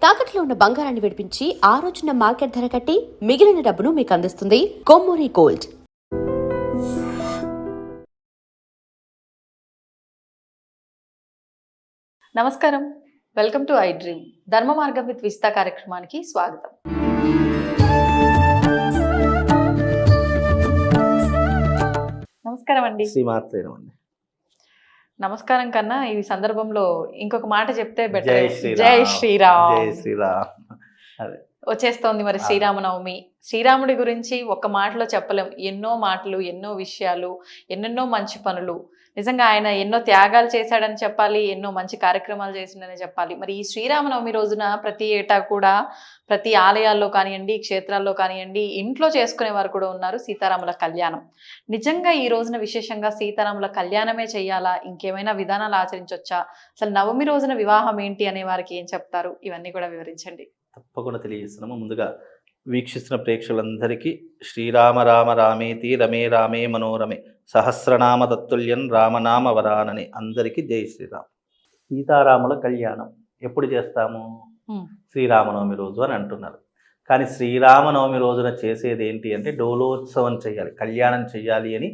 తాకట్లో ఉన్న బంగారాన్ని విడిపించి ఆ రోజున మార్కెట్ ధర కట్టి మిగిలిన డబ్బును మీకు అందిస్తుంది కొమ్మూరి గోల్డ్. నమస్కారం, వెల్కమ్ టు ఐ డ్రీమ్. ధర్మ మార్గం విత్ విస్తా కార్యక్రమానికి స్వాగతం. నమస్కారం అండి. నమస్కారం కన్నా ఈ సందర్భంలో ఇంకొక మాట చెప్తే బెటర్. జై శ్రీరామ్. జై శ్రీరామ్. వచ్చేస్తోంది మరి శ్రీరామనవమి. శ్రీరాముడి గురించి ఒక్క మాటలో చెప్పలేం. ఎన్నో మాటలు, ఎన్నో విషయాలు, ఎన్నెన్నో మంచి పనులు. నిజంగా ఆయన ఎన్నో త్యాగాలు చేశాడని చెప్పాలి, ఎన్నో మంచి కార్యక్రమాలు చేసిండని చెప్పాలి. మరి ఈ శ్రీరామనవమి రోజున ప్రతి ఏటా కూడా ప్రతి ఆలయాల్లో కానివ్వండి, క్షేత్రాల్లో కానివ్వండి, ఇంట్లో చేసుకునే వారు కూడా ఉన్నారు సీతారాముల కళ్యాణం. నిజంగా ఈ రోజున విశేషంగా సీతారాముల కళ్యాణమే చేయాలా, ఇంకేమైనా విధానాలు ఆచరించవచ్చా, అసలు నవమి రోజున వివాహం ఏంటి అనే వారికి ఏం చెప్తారు, ఇవన్నీ కూడా వివరించండి. తప్పకుండా తెలియజేస్తున్నాము. ముందుగా వీక్షిస్తున్న ప్రేక్షకులందరికీ శ్రీరామ రామ రామేతి రమే రామే మనోరమే సహస్రనామ తత్తుల్యం రామనామ వరానని అందరికీ జై శ్రీరామ్. సీతారాముల కళ్యాణం ఎప్పుడు చేస్తాము? శ్రీరామనవమి రోజు అని అంటున్నారు. కానీ శ్రీరామనవమి రోజున చేసేది ఏంటి అంటే డోలోత్సవం చేయాలి, కళ్యాణం చేయాలి అని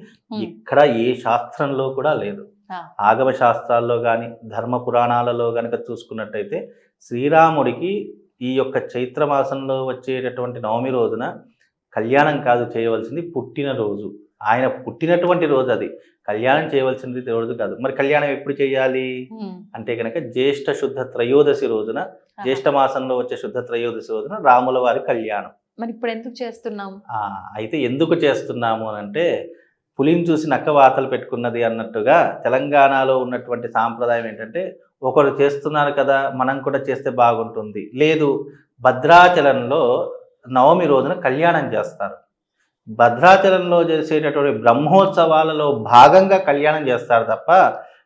ఇక్కడ ఏ శాస్త్రంలో కూడా లేదు. ఆగమ శాస్త్రాల్లో కానీ ధర్మ పురాణాలలో కనుక చూసుకున్నట్టయితే శ్రీరాముడికి ఈ యొక్క చైత్రమాసంలో వచ్చేటటువంటి నవమి రోజున కళ్యాణం కాదు చేయవలసింది, పుట్టినరోజు. ఆయన పుట్టినటువంటి రోజు అది, కళ్యాణం చేయవలసింది రోజు కాదు. మరి కళ్యాణం ఎప్పుడు చేయాలి అంటే కనుక జ్యేష్ఠ శుద్ధ త్రయోదశి రోజున, జ్యేష్ఠ మాసంలో వచ్చే శుద్ధ త్రయోదశి రోజున రాముల వారి కళ్యాణం. మరి ఇప్పుడు ఎందుకు చేస్తున్నాము? అయితే ఎందుకు చేస్తున్నాము అని అంటే, పులిని చూసి నక్క వాతలు పెట్టుకున్నది అన్నట్టుగా తెలంగాణలో ఉన్నటువంటి సాంప్రదాయం ఏంటంటే, ఒకరు చేస్తున్నారు కదా మనం కూడా చేస్తే బాగుంటుంది. లేదు, భద్రాచలంలో నవమి రోజున కళ్యాణం చేస్తారు. భద్రాచలంలో చేసేటటువంటి బ్రహ్మోత్సవాలలో భాగంగా కళ్యాణం చేస్తారు తప్ప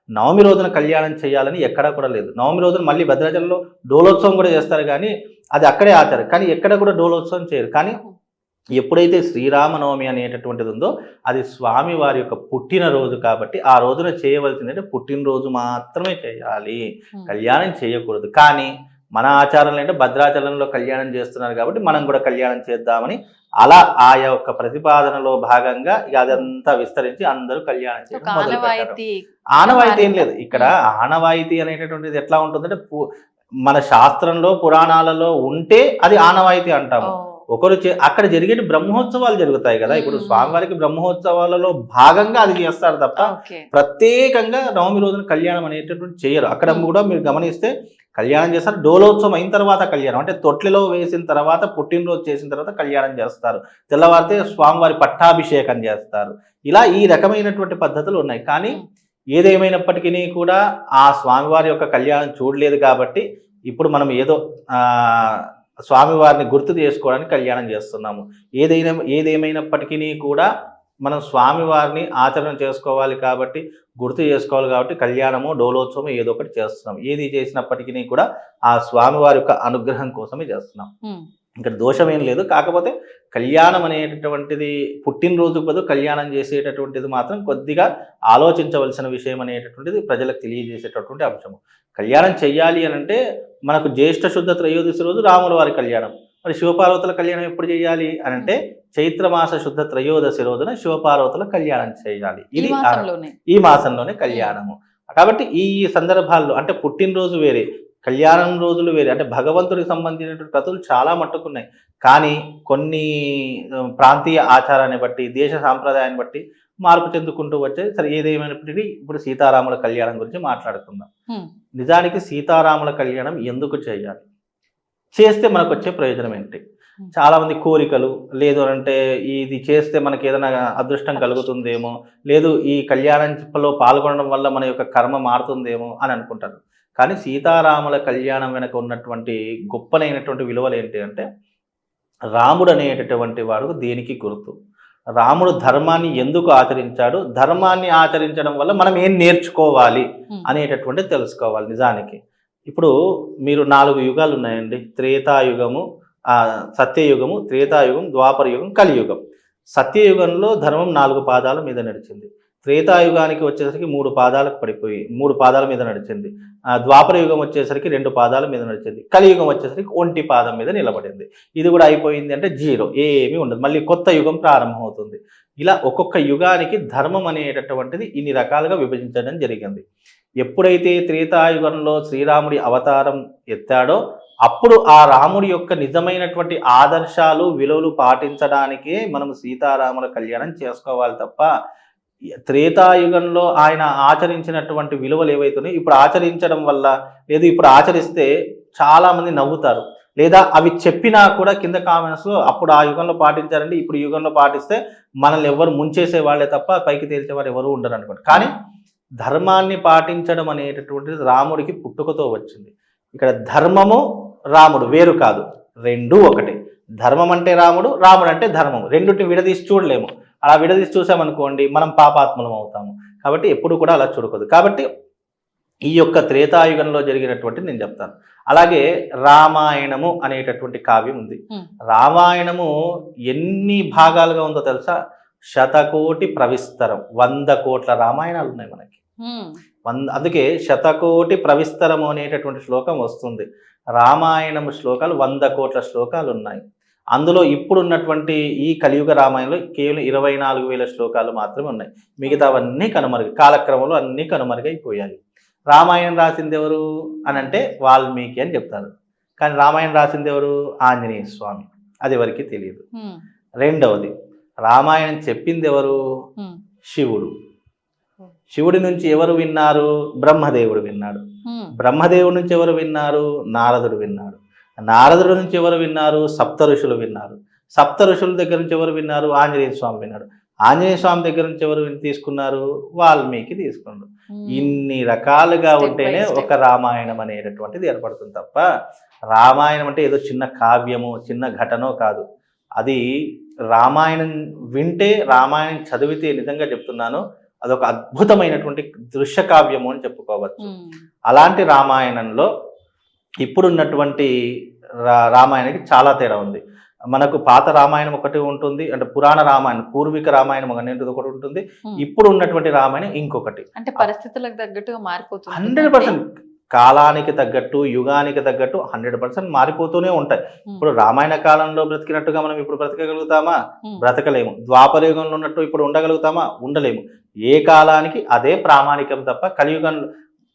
నవమి రోజున కళ్యాణం చేయాలని ఎక్కడా కూడా లేదు. నవమి రోజున మళ్ళీ భద్రాచలంలో డోలోత్సవం కూడా చేస్తారు, కానీ అది అక్కడే ఆచారం. కానీ ఎక్కడ కూడా డోలోత్సవం చేయరు. కానీ ఎప్పుడైతే శ్రీరామనవమి అనేటటువంటిది ఉందో అది స్వామి వారి యొక్క పుట్టినరోజు కాబట్టి ఆ రోజున చేయవలసిందంటే పుట్టినరోజు మాత్రమే చేయాలి, కళ్యాణం చేయకూడదు. కానీ మన ఆచారంలో అంటే భద్రాచలంలో కళ్యాణం చేస్తున్నారు కాబట్టి మనం కూడా కళ్యాణం చేద్దామని అలా ఆ యొక్క ప్రతిపాదనలో భాగంగా అదంతా విస్తరించి అందరూ కళ్యాణం చేయడం మొదలుపెట్టారు. ఆనవాయితీ ఏం లేదు ఇక్కడ. ఆనవాయితీ అనేటటువంటిది ఎట్లా ఉంటుందంటే, మన శాస్త్రంలో పురాణాలలో ఉంటే అది ఆనవాయితీ అంటాము. ఒకరు అక్కడ జరిగే బ్రహ్మోత్సవాలు జరుగుతాయి కదా, ఇప్పుడు స్వామివారికి బ్రహ్మోత్సవాలలో భాగంగా అది చేస్తారు తప్ప ప్రత్యేకంగా నవమి రోజున కళ్యాణం అనేటటువంటి చేయరు. అక్కడ కూడా మీరు గమనిస్తే కళ్యాణం చేస్తారు, డోలోత్సవం అయిన తర్వాత కళ్యాణం అంటే తొట్లిలో వేసిన తర్వాత పుట్టినరోజు చేసిన తర్వాత కళ్యాణం చేస్తారు. తెల్లవారితే స్వామివారి పట్టాభిషేకం చేస్తారు. ఇలా ఈ రకమైనటువంటి పద్ధతులు ఉన్నాయి. కానీ ఏదేమైనప్పటికీ కూడా ఆ స్వామివారి యొక్క కళ్యాణం చూడలేదు కాబట్టి ఇప్పుడు మనం ఏదో స్వామివారిని గుర్తు చేసుకోవడానికి కళ్యాణం చేస్తున్నాము. ఏదేమైనప్పటికీ కూడా మనం స్వామివారిని ఆచరణ చేసుకోవాలి కాబట్టి, గుర్తు చేసుకోవాలి కాబట్టి కళ్యాణము డోలోత్సవం ఏదో ఒకటి చేస్తున్నాం. ఏది చేసినప్పటికీ కూడా ఆ స్వామివారి యొక్క అనుగ్రహం కోసమే చేస్తున్నాం. ఇక్కడ దోషం ఏం లేదు. కాకపోతే కళ్యాణం అనేటటువంటిది పుట్టినరోజుకు బదులు కళ్యాణం చేసేటటువంటిది మాత్రం కొద్దిగా ఆలోచించవలసిన విషయం అనేటటువంటిది ప్రజలకు తెలియజేసేటటువంటి అంశము. కళ్యాణం చెయ్యాలి అని అంటే మనకు జ్యేష్ఠ శుద్ధ త్రయోదశి రోజు రాముల వారి కళ్యాణం. మరి శివపార్వతుల కళ్యాణం ఎప్పుడు చేయాలి అని అంటే చైత్రమాస శుద్ధ త్రయోదశి రోజున శివపార్వతుల కళ్యాణం చేయాలి. ఇది ఈ మాసంలోనే కళ్యాణము. కాబట్టి ఈ సందర్భాల్లో అంటే పుట్టినరోజు వేరే, కళ్యాణం రోజులు వేరే. అంటే భగవంతుడికి సంబంధించినటువంటి కథలు చాలా మట్టుకున్నాయి. కానీ కొన్ని ప్రాంతీయ ఆచారాన్ని బట్టి, దేశ సాంప్రదాయాన్ని బట్టి మార్పు చెందుకుంటూ వచ్చాయి. సరే, ఏదేమైనప్పటికీ ఇప్పుడు సీతారాముల కళ్యాణం గురించి మాట్లాడుకుందాం. నిజానికి సీతారాముల కళ్యాణం ఎందుకు చేయాలి, చేస్తే మనకు వచ్చే ప్రయోజనం ఏంటి? చాలా మంది కోరికలు, లేదు అంటే ఇది చేస్తే మనకి ఏదైనా అదృష్టం కలుగుతుందేమో, లేదు ఈ కళ్యాణంలో పాల్గొనడం వల్ల మన యొక్క కర్మ మారుతుందేమో అని అనుకుంటారు. కానీ సీతారాముల కళ్యాణం వెనక ఉన్నటువంటి గొప్పనైనటువంటి విలువలు ఏంటి అంటే, రాముడు అనేటటువంటి వాడు దేనికి గుర్తు, రాముడు ధర్మాన్ని ఎందుకు ఆచరించాడు, ధర్మాన్ని ఆచరించడం వల్ల మనం ఏం నేర్చుకోవాలి అనేటటువంటిది తెలుసుకోవాలి. నిజానికి ఇప్పుడు మీరు 4 యుగాలు ఉన్నాయండి. త్రేతాయుగము, సత్యయుగము, త్రేతాయుగం, ద్వాపర యుగం, కలియుగం. సత్యయుగంలో ధర్మం 4 పాదాల మీద నడిచింది. త్రేతాయుగానికి వచ్చేసరికి 3 పాదాలకు పడిపోయి 3 పాదాల మీద నడిచింది. ద్వాపర యుగం వచ్చేసరికి 2 పాదాల మీద నడిచింది. కలియుగం వచ్చేసరికి 1 పాదం మీద నిలబడింది. ఇది కూడా అయిపోయింది అంటే జీరో, ఏమీ ఉండదు. మళ్ళీ కొత్త యుగం ప్రారంభమవుతుంది. ఇలా ఒక్కొక్క యుగానికి ధర్మం అనేటటువంటిది ఇన్ని రకాలుగా విభజించడం జరిగింది. ఎప్పుడైతే త్రేతాయుగంలో శ్రీరాముడి అవతారం ఎత్తాడో అప్పుడు ఆ రాముడి యొక్క నిజమైనటువంటి ఆదర్శాలు విలువలు పాటించడానికే మనం సీతారాముల కళ్యాణం చేసుకోవాలి తప్ప త్రేతాయుగంలో ఆయన ఆచరించినటువంటి విలువలు ఏవైతున్నాయో ఇప్పుడు ఆచరించడం వల్ల లేదు ఇప్పుడు ఆచరిస్తే చాలామంది నవ్వుతారు, లేదా అవి చెప్పినా కూడా కింద కామెంట్స్లో అప్పుడు ఆ యుగంలో పాటించారంటే ఇప్పుడు యుగంలో పాటిస్తే మనల్ని ఎవరు ముంచేసే వాళ్ళే తప్ప పైకి తేల్చేవారు ఎవరు ఉండరు అనుకోండి. కానీ ధర్మాన్ని పాటించడం అనేటటువంటిది రాముడికి పుట్టుకతో వచ్చింది. ఇక్కడ ధర్మము రాముడు వేరు కాదు, రెండూ ఒకటే. ధర్మం అంటే రాముడు, రాముడు అంటే ధర్మం, రెండుటిని విడదీసి చూడలేము. అలా విడదీసి చూసామనుకోండి మనం పాపాత్మలం అవుతాము. కాబట్టి ఎప్పుడు కూడా అలా చూడకూడదు. కాబట్టి ఈ యొక్క త్రేతాయుగంలో జరిగినటువంటి నేను చెప్తాను. అలాగే రామాయణము అనేటటువంటి కావ్యం ఉంది. రామాయణము ఎన్ని భాగాలుగా ఉందో తెలుసా? 100,000,000 ప్రవిస్తరం, 100 కోట్ల రామాయణాలు ఉన్నాయి మనకి. అందుకే 100,000,000 ప్రవిస్తరము అనేటటువంటి శ్లోకం వస్తుంది. రామాయణం శ్లోకాలు 100 కోట్ల శ్లోకాలు ఉన్నాయి. అందులో ఇప్పుడున్నటువంటి ఈ కలియుగ రామాయణంలో కేవలం 24,000 శ్లోకాలు మాత్రమే ఉన్నాయి. మిగతావన్నీ కనుమరుగు, కాలక్రమంలో అన్నీ కనుమరుగైపోయాయి. రామాయణం రాసింది ఎవరు అని అంటే వాల్మీకి అని చెప్తారు. కానీ రామాయణం రాసింది ఎవరు? ఆంజనేయ స్వామి. అది ఎవరికి తెలియదు. రెండవది రామాయణం చెప్పింది ఎవరు? శివుడు. శివుడి నుంచి ఎవరు విన్నారు? బ్రహ్మదేవుడు విన్నాడు. బ్రహ్మదేవుడి నుంచి ఎవరు విన్నారు? నారదుడు విన్నాడు. నారదుడి నుంచి ఎవరు విన్నారు? సప్త ఋషులు విన్నారు. సప్త ఋషుల దగ్గర నుంచి ఎవరు విన్నారు? ఆంజనేయ స్వామి విన్నాడు. ఆంజనేయ స్వామి దగ్గర నుంచి ఎవరు తీసుకున్నారు? వాల్మీకి తీసుకున్నాడు. ఇన్ని రకాలుగా ఉంటేనే ఒక రామాయణం అనేటటువంటిది ఏర్పడుతుంది తప్ప రామాయణం అంటే ఏదో చిన్న కావ్యము చిన్న ఘటనో కాదు. అది రామాయణం వింటే, రామాయణం చదివితే నిజంగా చెప్తున్నాను అదొక అద్భుతమైనటువంటి దృశ్య కావ్యము అని చెప్పుకోవచ్చు. అలాంటి రామాయణంలో ఇప్పుడున్నటువంటి రామాయణానికి చాలా తేడా ఉంది. మనకు పాత రామాయణం ఒకటి ఉంటుంది, అంటే పురాణ రామాయణం పూర్వీక రామాయణం అనేది ఒకటి ఉంటుంది, ఇప్పుడు ఉన్నటువంటి రామాయణం ఇంకొకటి. అంటే పరిస్థితులకు తగ్గట్టుగా మారిపోతుంది. 100% కాలానికి తగ్గట్టు యుగానికి తగ్గట్టు 100% మారిపోతూనే ఉంటాయి. ఇప్పుడు రామాయణ కాలంలో బ్రతికినట్టుగా మనం ఇప్పుడు బ్రతకగలుగుతామా? బ్రతకలేము. ద్వాపర యుగంలో ఉన్నట్టు ఇప్పుడు ఉండగలుగుతామా? ఉండలేము. ఏ కాలానికి అదే ప్రామాణికం తప్ప కలియుగంలో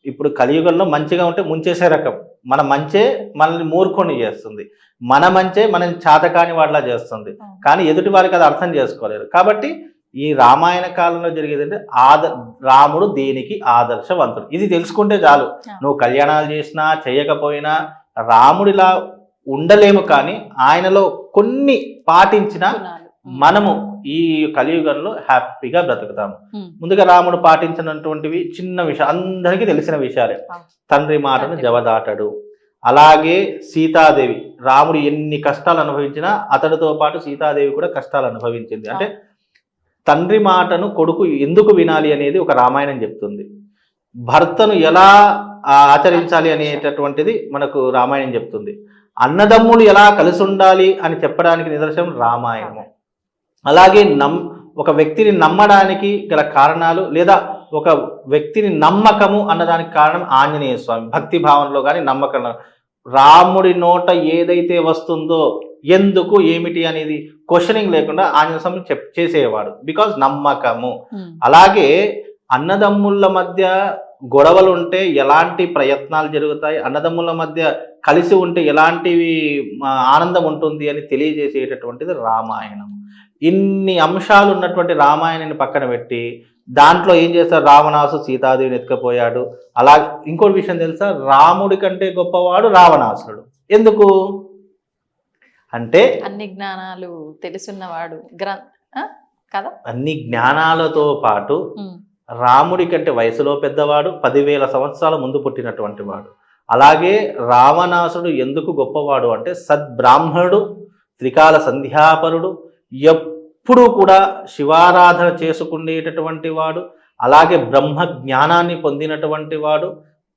ఇప్పుడు కలియుగంలో మంచిగా ఉంటే ముంచేసే రకం, మన మంచే మనల్ని మూర్ఖుని చేస్తుంది, మన మంచే మనల్ని చాతకాని వాడిలా చేస్తుంది. కానీ ఎదుటి వారికి అది అర్థం చేసుకోలేరు. కాబట్టి ఈ రామాయణ కాలంలో జరిగేది అంటే రాముడు దేనికి ఆదర్శవంతుడు, ఇది తెలుసుకుంటే చాలు. నువ్వు కళ్యాణాలు చేసినా చేయకపోయినా రాముడిలా ఉండలేము, కానీ ఆయనలో కొన్ని పాటించినా మనము ఈ కలియుగంలో హ్యాపీగా బ్రతుకుతాము. ముందుగా రాముడు పాటించినటువంటివి చిన్న విషయం, అందరికీ తెలిసిన విషయాలే. తండ్రి మాటను జవదాటడు. అలాగే సీతాదేవి, రాముడు ఎన్ని కష్టాలు అనుభవించినా అతడితో పాటు సీతాదేవి కూడా కష్టాలు అనుభవించింది. అంటే తండ్రి మాటను కొడుకు ఎందుకు వినాలి అనేది ఒక రామాయణం చెప్తుంది. భర్తను ఎలా ఆచరించాలి అనేటటువంటిది మనకు రామాయణం చెప్తుంది. అన్నదమ్ములు ఎలా కలిసి ఉండాలి అని చెప్పడానికి నిదర్శనం రామాయణము. అలాగే ఒక వ్యక్తిని నమ్మడానికి గల కారణాలు, లేదా ఒక వ్యక్తిని నమ్మకము అన్నదానికి కారణం ఆంజనేయ స్వామి. భక్తి భావనలో కానీ నమ్మకం, రాముడి నోట ఏదైతే వస్తుందో ఎందుకు ఏమిటి అనేది క్వశ్చనింగ్ లేకుండా ఆంజనేయ స్వామి చేసేవాడు, బికాజ్ నమ్మకము. అలాగే అన్నదమ్ముల మధ్య గొడవలు ఉంటే ఎలాంటి ప్రయత్నాలు జరుగుతాయి, అన్నదమ్ముల మధ్య కలిసి ఉంటే ఎలాంటివి ఆనందం ఉంటుంది అని తెలియజేసేటటువంటిది రామాయణం. ఇన్ని అంశాలు ఉన్నటువంటి రామాయణాన్ని పక్కన పెట్టి దాంట్లో ఏం చేస్తారు? రావణాసు సీతాదేవిని ఎత్తుకపోయాడు. అలా ఇంకోటి విషయం తెలుసా? రాముడి కంటే గొప్పవాడు రావణాసురుడు. ఎందుకు అంటే అన్ని జ్ఞానాలు తెలుసున్నవాడు కదా. అన్ని జ్ఞానాలతో పాటు రాముడి కంటే వయసులో పెద్దవాడు, 10,000 సంవత్సరాల ముందు పుట్టినటువంటి వాడు. అలాగే రావణాసురుడు ఎందుకు గొప్పవాడు అంటే సద్బ్రాహ్మణుడు, త్రికాల సంధ్యాపరుడు, ఎప్పుడూ కూడా శివారాధన చేసుకునేటటువంటి వాడు, అలాగే బ్రహ్మ జ్ఞానాన్ని పొందినటువంటి వాడు,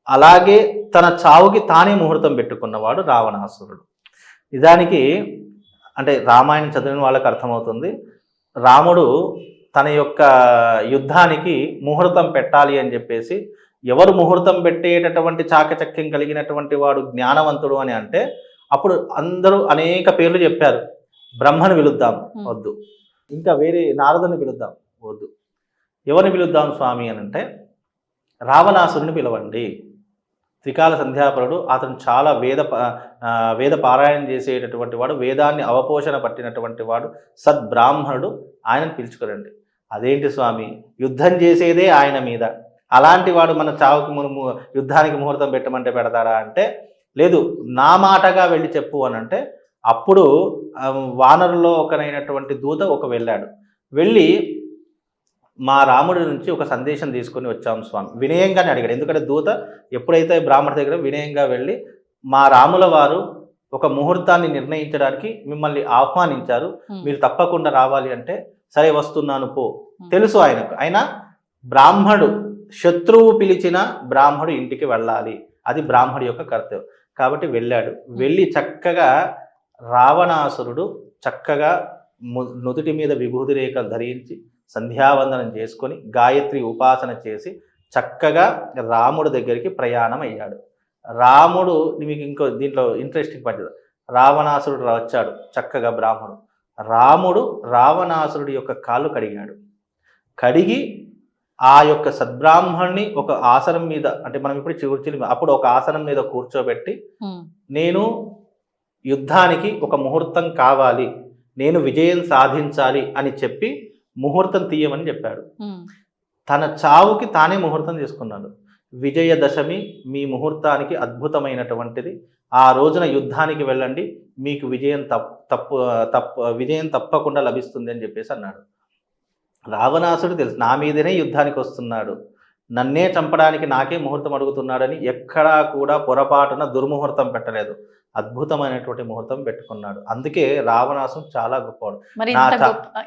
అలాగే తన చావుకి తానే ముహూర్తం పెట్టుకున్నవాడు రావణాసురుడు. నిజానికి అంటే రామాయణం చదివిన వాళ్ళకి అర్థమవుతుంది, రాముడు తన యొక్క యుద్ధానికి ముహూర్తం పెట్టాలి అని చెప్పేసి, ఎవరు ముహూర్తం పెట్టేటటువంటి చాకచక్యం కలిగినటువంటి వాడు జ్ఞానవంతుడు అని అంటే, అప్పుడు అందరూ అనేక పేర్లు చెప్పారు. బ్రహ్మను పిలుద్దాం, వద్దు. ఇంకా వేరే నారదుని పిలుద్దాం, వద్దు. ఎవరిని పిలుద్దాం స్వామి అని అంటే, రావణాసురుని పిలవండి. త్రికాల సంధ్యాపరుడు, అతను చాలా వేద పారాయణం చేసేటటువంటి వాడు, వేదాన్ని అవపోషణ పట్టినటువంటి వాడు, సద్బ్రాహ్మణుడు, ఆయనను పిలుచుకోరండి. అదేంటి స్వామి, యుద్ధం చేసేదే ఆయన మీద, అలాంటి వాడు మన చావుకి యుద్ధానికి ముహూర్తం పెట్టమంటే పెడతాడా అంటే, లేదు నా మాటగా వెళ్ళి చెప్పు అని అంటే, అప్పుడు వానరులో ఒకనైనటువంటి దూత వెళ్ళాడు. వెళ్ళి మా రాముడి నుంచి ఒక సందేశం తీసుకొని వచ్చాము స్వామి, వినయంగానే అడిగాడు. ఎందుకంటే దూత ఎప్పుడైతే బ్రాహ్మణుడి దగ్గర వినయంగా వెళ్ళి, మా రాముల వారు ఒక ముహూర్తాన్ని నిర్ణయించడానికి మిమ్మల్ని ఆహ్వానించారు, మీరు తప్పకుండా రావాలి అంటే, సరే వస్తున్నాను పో. తెలుసు ఆయనకు, అయినా బ్రాహ్మడు శత్రువు పిలిచిన బ్రాహ్మడు ఇంటికి వెళ్ళాలి, అది బ్రాహ్మడి యొక్క కర్తవ్యం. కాబట్టి వెళ్ళాడు. వెళ్ళి చక్కగా రావణాసురుడు చక్కగా నుదుటి మీద విభూతి రేఖలు ధరించి సంధ్యావందనం చేసుకొని గాయత్రి ఉపాసన చేసి చక్కగా రాముడు దగ్గరికి ప్రయాణం అయ్యాడు. రాముడు, మీకు ఇంకో దీంట్లో ఇంట్రెస్టింగ్ పద్ధతి, రావణాసురుడు వచ్చాడు చక్కగా బ్రాహ్మణుడు. రాముడు రావణాసురుడి యొక్క కాళ్ళు కడిగాడు. కడిగి ఆ యొక్క సద్బ్రాహ్మణ్ణి ఒక ఆసనం మీద, అంటే మనం ఇప్పుడు చిగుర్చిలి, అప్పుడు ఒక ఆసనం మీద కూర్చోబెట్టి, నేను యుద్ధానికి ఒక ముహూర్తం కావాలి, నేను విజయం సాధించాలి అని చెప్పి ముహూర్తం తీయమని చెప్పాడు. తన చావుకి తానే ముహూర్తం తీసుకున్నాడు. విజయదశమి మీ ముహూర్తానికి అద్భుతమైనటువంటిది, ఆ రోజున యుద్ధానికి వెళ్ళండి, మీకు విజయం తప్పకుండా లభిస్తుంది అని చెప్పేసి అన్నాడు. రావణాసుడు తెలుసు, నా మీదనే యుద్ధానికి వస్తున్నాడు, నన్నే చంపడానికి నాకే ముహూర్తం అడుగుతున్నాడని ఎక్కడా కూడా పొరపాటున దుర్ముహూర్తం పెట్టలేదు. అద్భుతమైనటువంటి ముహూర్తం పెట్టుకున్నాడు. అందుకే రావణాసుడు చాలా గొప్పవాడు. మరి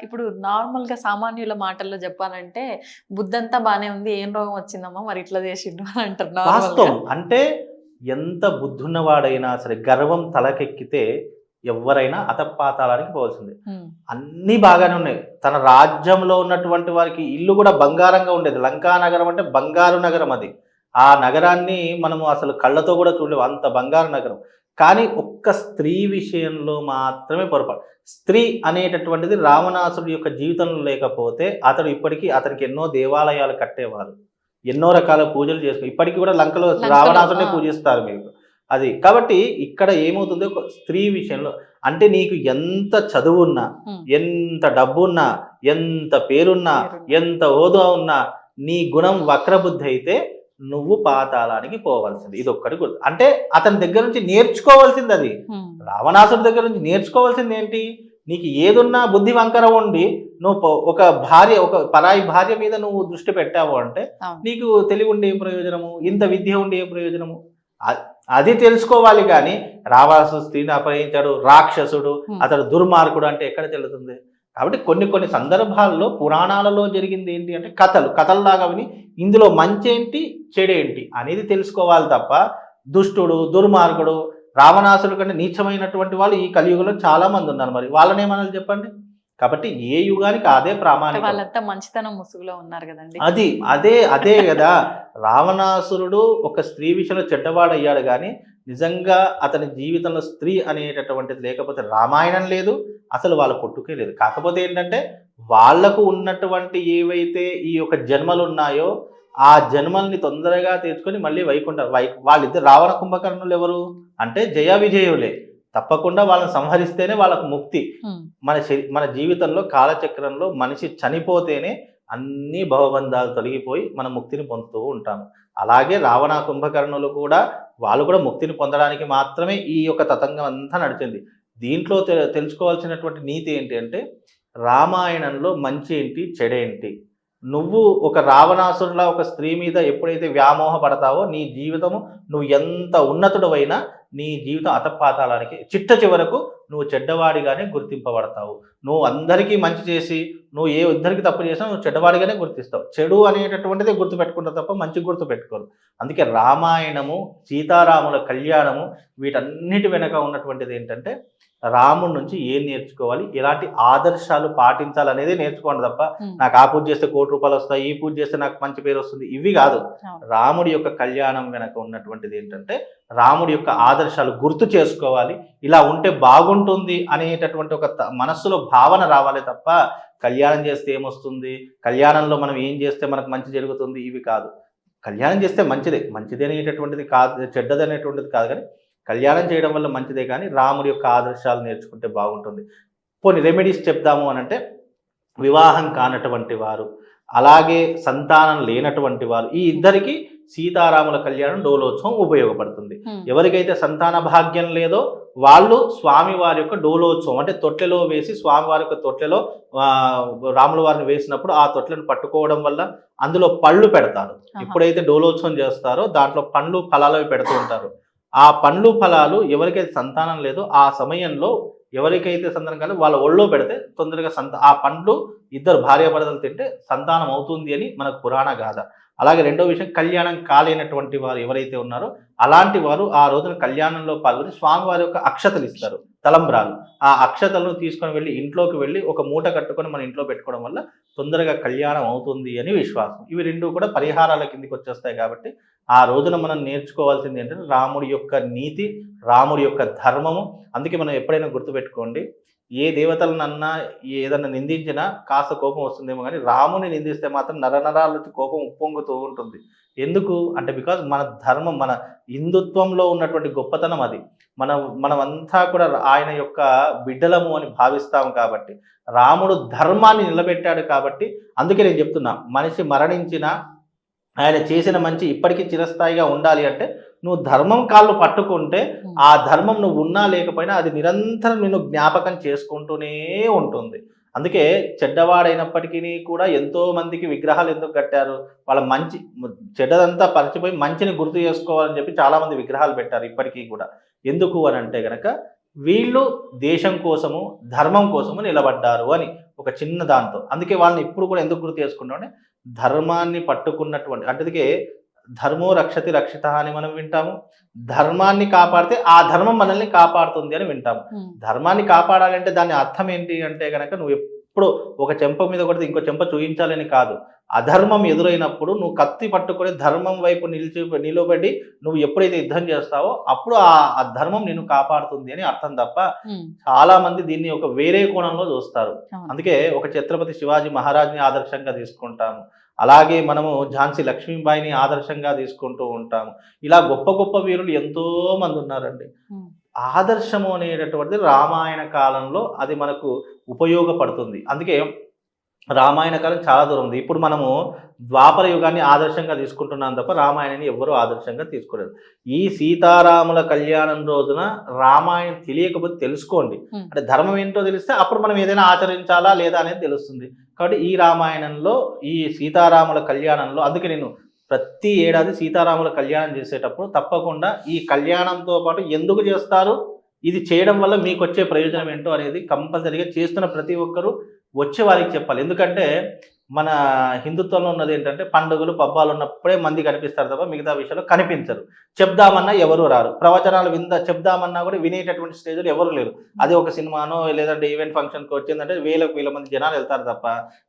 ఇప్పుడు నార్మల్ గా సామాన్యుల మాటల్లో చెప్పాలంటే, బుద్ధంతా బానే ఉంది, ఏం రోగం వచ్చిందమ్మా మరి ఇట్లా చేసిండు అని అంటారు. వాస్తవం. అంటే ఎంత బుద్ధున్నవాడైనా సరే గర్వం తలకెక్కితే ఎవరైనా అతపాతాళానికి పోవాల్సిందే. అన్నీ బాగానే ఉన్నాయి. తన రాజ్యంలో ఉన్నటువంటి వారికి ఇల్లు కూడా బంగారంగా ఉండేది. లంకా నగరం అంటే బంగారు నగరం. అది ఆ నగరాన్ని మనము అసలు కళ్ళతో కూడా చూడలేము, అంత బంగారు నగరం. కానీ ఒక్క స్త్రీ విషయంలో మాత్రమే పొరపాటు. స్త్రీ అనేటటువంటిది రావణాసుడి యొక్క జీవితంలో లేకపోతే అతనికి ఎన్నో దేవాలయాలు కట్టేవారు, ఎన్నో రకాల పూజలు చేసుకుని ఇప్పటికీ కూడా లంకలో రావణాసుడిని పూజిస్తారు మీకు. అది కాబట్టి ఇక్కడ ఏమవుతుంది, ఒక స్త్రీ విషయంలో అంటే నీకు ఎంత చదువున్నా, ఎంత డబ్బున్నా, ఎంత పేరున్నా, ఎంత హోదా ఉన్నా, నీ గుణం వక్రబుద్ధి అయితే నువ్వు పాతాళానికి పోవాల్సింది. ఇది ఒక్కటి గుర్తు. అంటే అతని దగ్గర నుంచి నేర్చుకోవాల్సింది అది. రావణాసుడి దగ్గర నుంచి నేర్చుకోవాల్సింది ఏంటి, నీకు ఏదున్నా బుద్ధి వంకర ఉండి నువ్వు ఒక పరాయి భార్య మీద నువ్వు దృష్టి పెట్టావు అంటే నీకు తెలివి ఉండే ఏం ప్రయోజనము, ఇంత విద్య ఉండే ఏం ప్రయోజనము, అది తెలుసుకోవాలి. కానీ రావణాసుడు స్త్రీని అపహరించాడు, రాక్షసుడు, అతడు దుర్మార్గుడు అంటే ఎక్కడ తెలుస్తుంది. కాబట్టి కొన్ని సందర్భాల్లో పురాణాలలో జరిగింది ఏంటి అంటే కథల్లాగా విని ఇందులో మంచేంటి చెడేంటి అనేది తెలుసుకోవాలి తప్ప, దుష్టుడు దుర్మార్గుడు రావణాసుడు కంటే నీచమైనటువంటి వాళ్ళు ఈ కలియుగంలో చాలా మంది ఉన్నారు. మరి వాళ్ళని ఏమనాలి చెప్పండి. కాబట్టి ఏ యుగానికి అదే ప్రామాణికం. వాళ్ళంతా మంచితనం ముసుగులో ఉన్నారు కదండి. అదే కదా. రావణాసురుడు ఒక స్త్రీ విషయంలో చెడ్డవాడయ్యాడు, కానీ నిజంగా అతని జీవితంలో స్త్రీ అనేటటువంటిది లేకపోతే రామాయణం లేదు, అసలు వాళ్ళ పుట్టుకే లేదు. కాకపోతే ఏంటంటే వాళ్లకు ఉన్నటువంటి ఏవైతే ఈ యొక్క జన్మలు ఉన్నాయో ఆ జన్మల్ని తొందరగా తీర్చుకొని మళ్ళీ వైకుంఠం. వాళ్ళిద్దరు రావణ కుంభకర్ణులు ఎవరు అంటే జయ విజయులే. తప్పకుండా వాళ్ళని సంహరిస్తేనే వాళ్ళకు ముక్తి. మన జీవితంలో కాలచక్రంలో మనిషి చనిపోతేనే అన్ని భవబంధాలు తొలగిపోయి మన ముక్తిని పొందుతూ ఉంటాము. అలాగే రావణ కుంభకర్ణులు కూడా వాళ్ళు కూడా ముక్తిని పొందడానికి మాత్రమే ఈ యొక్క తతంగం అంతా నడిచింది. దీంట్లో తెలుసుకోవాల్సినటువంటి నీతి ఏంటి అంటే, రామాయణంలో మంచి ఏంటి చెడేంటి. నువ్వు ఒక రావణాసురులా ఒక స్త్రీ మీద ఎప్పుడైతే వ్యామోహ పడతావో నీ జీవితము, నువ్వు ఎంత ఉన్నతుడవైనా నీ జీవితం అతపాతాళానికి చిట్ట చివరకు నువ్వు చెడ్డవాడిగానే గుర్తింపబడతావు. నువ్వు అందరికీ మంచి చేసి నువ్వు ఏ ఇద్దరికి తప్పు చేసినా నువ్వు చెడ్డవాడిగానే గుర్తిస్తావు. చెడు అనేటటువంటిదే గుర్తుపెట్టుకుంటావు తప్ప మంచి గుర్తు పెట్టుకోరు. అందుకే రామాయణము, సీతారాముల కళ్యాణము వీటన్నిటి వెనక ఉన్నటువంటిది ఏంటంటే రాముడి నుంచి ఏం నేర్చుకోవాలి, ఎలాంటి ఆదర్శాలు పాటించాలనేదే నేర్చుకోండి తప్ప నాకు ఆ పూజ చేస్తే ₹1,00,00,000 వస్తాయి, ఈ పూజ చేస్తే నాకు మంచి పేరు వస్తుంది, ఇవి కాదు. రాముడి యొక్క కళ్యాణం వెనక ఉన్నటువంటిది ఏంటంటే రాముడి యొక్క ఆదర్శాలు గుర్తు చేసుకోవాలి, ఇలా ఉంటే బాగుంటుంది అనేటటువంటి ఒక మనస్సులో భావన రావాలి తప్ప కళ్యాణం చేస్తే ఏమొస్తుంది, కళ్యాణంలో మనం ఏం చేస్తే మనకు మంచి జరుగుతుంది, ఇవి కాదు. కళ్యాణం చేస్తే మంచిదే అనేటటువంటిది కాదు, చెడ్డది అనేటువంటిది కాదు, కానీ కళ్యాణం చేయడం వల్ల మంచిదే, కానీ రాముడి యొక్క ఆదర్శాలు నేర్చుకుంటే బాగుంటుంది. పోనీ రెమెడీస్ చెప్దాము అనంటే వివాహం కానటువంటి వారు, అలాగే సంతానం లేనటువంటి వారు, ఈ ఇద్దరికి సీతారాముల కళ్యాణం డోలోత్సవం ఉపయోగపడుతుంది. ఎవరికైతే సంతాన భాగ్యం లేదో వాళ్ళు స్వామివారి యొక్క డోలోత్సవం అంటే తొట్టెలో వేసి స్వామివారి యొక్క తొట్టెలో రాముల వారిని వేసినప్పుడు ఆ తొట్టెలను పట్టుకోవడం వల్ల అందులో పళ్ళు పెడతారు. ఎప్పుడైతే డోలోత్సవం చేస్తారో దాంట్లో పండ్లు ఫలాలు పెడుతూ ఉంటారు. ఆ పండ్లు ఫలాలు ఎవరికైతే సంతానం లేదో ఆ సమయంలో ఎవరికైతే సంతానం కాదు వాళ్ళ ఒళ్ళో పెడితే తొందరగా ఆ పండ్లు ఇద్దరు భార్యాభర్తలు తింటే సంతానం అవుతుంది అని మనకు పురాణ గాథ. అలాగే రెండో విషయం, కళ్యాణం కాలేనటువంటి వారు ఎవరైతే ఉన్నారో అలాంటి వారు ఆ రోజున కళ్యాణంలో పాల్గొని స్వామివారి యొక్క అక్షతలు ఇస్తారు, తలంబ్రాలు. ఆ అక్షతలను తీసుకొని వెళ్ళి ఇంట్లోకి వెళ్ళి ఒక మూట కట్టుకొని మన ఇంట్లో పెట్టుకోవడం వల్ల తొందరగా కళ్యాణం అవుతుంది అని విశ్వాసం. ఇవి రెండు కూడా పరిహారాల కిందికి వచ్చేస్తాయి. కాబట్టి ఆ రోజున మనం నేర్చుకోవాల్సింది ఏంటంటే రాముడి యొక్క నీతి, రాముడి యొక్క ధర్మము. అందుకే మనం ఎప్పుడైనా గుర్తుపెట్టుకోండి, ఏ దేవతలనన్నా ఏదన్నా నిందించినా కాస్త కోపం వస్తుందేమో, కానీ రాముని నిందిస్తే మాత్రం నరనరాల నుంచి కోపం ఉప్పొంగుతూ ఉంటుంది. ఎందుకు అంటే బికాజ్ మన ధర్మం, మన హిందుత్వంలో ఉన్నటువంటి గొప్పతనం అది. మనమంతా కూడా ఆయన యొక్క బిడ్డలము అని భావిస్తాం కాబట్టి, రాముడు ధర్మాన్ని నిలబెట్టాడు కాబట్టి. అందుకే నేను చెప్తున్నా, మనిషి మరణించినా ఆయన చేసిన మంచి ఇప్పటికీ చిరస్థాయిగా ఉండాలి అంటే నువ్వు ధర్మం కాళ్ళు పట్టుకుంటే ఆ ధర్మం నువ్వు ఉన్నా లేకపోయినా అది నిరంతరం నిన్ను జ్ఞాపకం చేసుకుంటూనే ఉంటుంది. అందుకే చెడ్డవాడైనప్పటికీ కూడా ఎంతో మందికి విగ్రహాలు ఎందుకు కట్టారు, వాళ్ళ మంచి చెడ్డదంతా పరిచిపోయి మంచిని గుర్తు చేసుకోవాలని చెప్పి చాలామంది విగ్రహాలు పెట్టారు ఇప్పటికీ కూడా. ఎందుకు అని అంటే కనుక వీళ్ళు దేశం కోసము ధర్మం కోసము నిలబడ్డారు అని ఒక చిన్న దాంతో. అందుకే వాళ్ళని ఇప్పుడు కూడా ఎందుకు గుర్తు చేసుకుంటామంటే ధర్మాన్ని పట్టుకున్నటువంటి, అంటే ధర్మో రక్షతి రక్షిత అని మనం వింటాము. ధర్మాన్ని కాపాడితే ఆ ధర్మం మనల్ని కాపాడుతుంది అని వింటాము. ధర్మాన్ని కాపాడాలంటే దాని అర్థం ఏంటి అంటే కనుక నువ్వు ఎప్పుడు ఒక చెంప మీద కొడితే ఇంకో చెంప చూయించాలని కాదు. అధర్మం ఎదురైనప్పుడు నువ్వు కత్తి పట్టుకొని ధర్మం వైపు నిలబడి నువ్వు ఎప్పుడైతే యుద్ధం చేస్తావో అప్పుడు ఆ ధర్మం నిన్ను కాపాడుతుంది అని అర్థం తప్ప చాలా మంది దీన్ని ఒక వేరే కోణంలో చూస్తారు. అందుకే ఒక ఛత్రపతి శివాజీ మహారాజ్ని ఆదర్శంగా తీసుకుంటాము, అలాగే మనము ఝాన్సీ లక్ష్మీబాయిని ఆదర్శంగా తీసుకుంటూ ఉంటాము. ఇలా గొప్ప గొప్ప వీరులు ఎంతో మంది ఉన్నారండి. ఆదర్శము అనేటటువంటిది రామాయణ కాలంలో అది మనకు ఉపయోగపడుతుంది. అందుకే రామాయణ కాలం చాలా దూరం ఉంది. ఇప్పుడు మనము ద్వాపర యుగాన్ని ఆదర్శంగా తీసుకుంటున్నాం తప్ప రామాయణాన్ని ఎవ్వరూ ఆదర్శంగా తీసుకోలేదు. ఈ సీతారాముల కళ్యాణం రోజున రామాయణం తెలియకపోతే తెలుసుకోండి. అంటే ధర్మం ఏంటో తెలిస్తే అప్పుడు మనం ఏదైనా ఆచరించాలా లేదా అనేది తెలుస్తుంది. కాబట్టి ఈ రామాయణంలో ఈ సీతారాముల కళ్యాణంలో, అందుకే నేను ప్రతి ఏడాది సీతారాముల కళ్యాణం చేసేటప్పుడు తప్పకుండా ఈ కళ్యాణంతో పాటు ఎందుకు చేస్తారు, ఇది చేయడం వల్ల మీకు వచ్చే ప్రయోజనం ఏంటో అనేది కంపల్సరీగా చేస్తున్న ప్రతి ఒక్కరూ వచ్చే వారికి చెప్పాలి. ఎందుకంటే మన హిందుత్వంలో ఉన్నది ఏంటంటే పండుగలు పబ్బాలు ఉన్నప్పుడే మంది కనిపిస్తారు తప్ప మిగతా విషయాలు కనిపించరు. చెప్దామన్నా ఎవరు రారు, ప్రవచనాలు చెప్దామన్నా కూడా వినేటటువంటి స్టేజ్లో ఎవరు లేరు. అది ఒక సినిమానో లేదంటే ఈవెంట్ ఫంక్షన్కి వచ్చిందంటే వేల మంది జనాలు వెళ్తారు తప్ప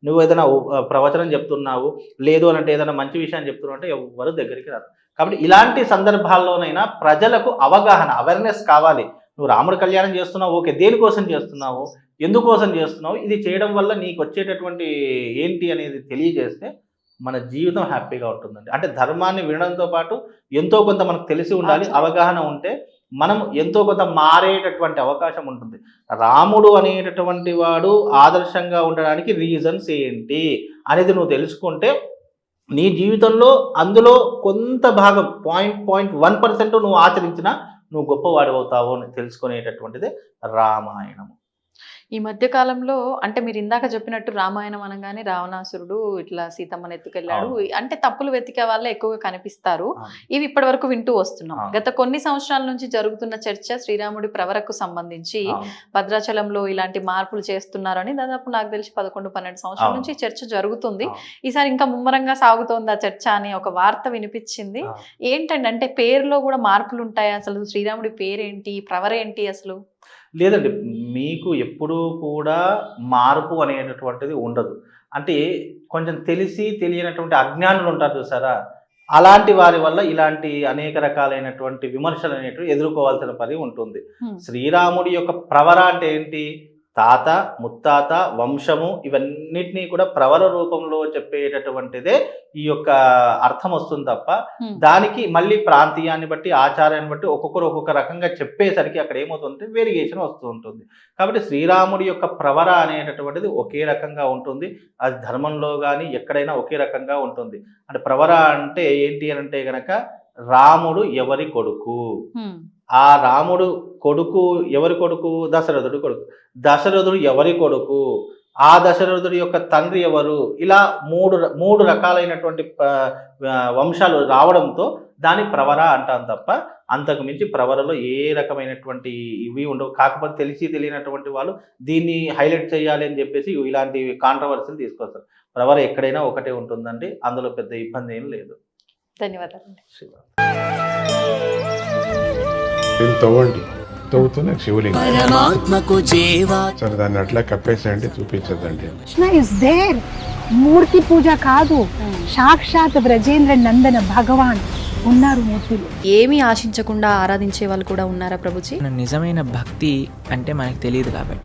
నువ్వు ఏదైనా ప్రవచనం చెప్తున్నావు లేదు అని అంటే ఏదైనా మంచి విషయాన్ని చెప్తున్నావు అంటే ఎవరు దగ్గరికి రారు. కాబట్టి ఇలాంటి సందర్భాల్లోనైనా ప్రజలకు అవగాహన, అవేర్నెస్ కావాలి. నువ్వు రాముడి కళ్యాణం చేస్తున్నావు, ఓకే, దేనికోసం చేస్తున్నావు, ఎందుకోసం చేస్తున్నావు, ఇది చేయడం వల్ల నీకు వచ్చేటటువంటి ఏంటి అనేది తెలియజేస్తే మన జీవితం హ్యాపీగా ఉంటుందండి. అంటే ధర్మాన్ని వినడంతో పాటు ఎంతో కొంత మనకు తెలిసి ఉండాలి, అవగాహన ఉంటే మనం ఎంతో కొంత మారేటటువంటి అవకాశం ఉంటుంది. రాముడు అనేటటువంటి వాడు ఆదర్శంగా ఉండడానికి రీజన్స్ ఏంటి అనేది నువ్వు తెలుసుకుంటే నీ జీవితంలో అందులో కొంత భాగం 0.1% నువ్వు ఆచరించినా నువ్వు గొప్పవాడు అవుతావు అని తెలుసుకునేటటువంటిదే రామాయణము. ఈ మధ్య కాలంలో అంటే మీరు ఇందాక చెప్పినట్టు రామాయణం అనగానే రావణాసురుడు ఇట్లా సీతమ్మని ఎత్తుకెళ్ళాడు, అంటే తప్పులు వెతికే వాళ్ళే ఎక్కువగా కనిపిస్తారు. ఇవి ఇప్పటి వరకు వింటూ వస్తున్నాం. గత కొన్ని సంవత్సరాల నుంచి జరుగుతున్న చర్చ శ్రీరాముడి ప్రవరకు సంబంధించి భద్రాచలంలో ఇలాంటి మార్పులు చేస్తున్నారని దాదాపు నాకు తెలిసి 11-12 సంవత్సరాల నుంచి చర్చ జరుగుతుంది. ఈసారి ఇంకా ముమ్మరంగా సాగుతోంది ఆ చర్చ అని ఒక వార్త వినిపించింది. ఏంటండి అంటే పేరులో కూడా మార్పులు ఉంటాయి? అసలు శ్రీరాముడి పేరేంటి, ప్రవరేంటి అసలు? లేదండి, మీకు ఎప్పుడూ కూడా మార్పు అనేటటువంటిది ఉండదు. అంటే కొంచెం తెలిసి తెలియనటువంటి అజ్ఞానులు ఉంటారు చూసారా, అలాంటి వారి వల్ల ఇలాంటి అనేక రకాలైనటువంటి విమర్శలు అనేటివి ఎదుర్కోవాల్సిన పని ఉంటుంది. శ్రీరాముడి యొక్క ప్రవర అంటే ఏంటి? తాత, ముత్తాత, వంశము ఇవన్నిటినీ కూడా ప్రవర రూపంలో చెప్పేటటువంటిదే ఈ యొక్క అర్థం వస్తుంది తప్ప దానికి మళ్ళీ ప్రాంతీయాన్ని బట్టి ఆచారాన్ని బట్టి ఒక్కొక్కరు ఒక్కొక్క రకంగా చెప్పేసరికి అక్కడ ఏమవుతుందంటే వేరియేషన్ వస్తూ ఉంటుంది. కాబట్టి శ్రీరాముడి యొక్క ప్రవర అనేటటువంటిది ఒకే రకంగా ఉంటుంది. అది ధర్మంలో కానీ ఎక్కడైనా ఒకే రకంగా ఉంటుంది. అంటే ప్రవర అంటే ఏంటి అని అంటే గనక రాముడు ఎవరి కొడుకు, ఆ రాముడు కొడుకు ఎవరి కొడుకు? దశరథుడి కొడుకు. దశరథుడు ఎవరి కొడుకు? ఆ దశరథుడి యొక్క తండ్రి ఎవరు? ఇలా మూడు రకాలైనటువంటి వంశాలు రావడంతో దాని ప్రవర అంటాం తప్ప అంతకు మించి ప్రవరలో ఏ రకమైనటువంటి ఇవి ఉండవు. కాకపోతే తెలిసి తెలియనటువంటి వాళ్ళు దీన్ని హైలైట్ చేయాలి అని చెప్పేసి ఇలాంటి కాంట్రవర్సీలు తీసుకొస్తారు. ప్రవర ఎక్కడైనా ఒకటే ఉంటుందండి, అందులో పెద్ద ఇబ్బంది ఏం లేదు. ధన్యవాదాలండి. తవ్వండి, తవ్వుతున్న శివలింగం సరే దాన్ని అట్లా కప్పేసేయండి, చూపించదండి. Krishna is there. మూర్తి పూజ కాదు, సాక్షాత్ బ్రజేంద్ర నందన భగవాన్ ఉన్నారు మూర్తిలో. ఏమీ ఆశించకుండా ఆరాధించే వాళ్ళు కూడా ఉన్నారా ప్రభుజీ? నిజమైన భక్తి అంటే మనకు తెలియదు కాబట్టి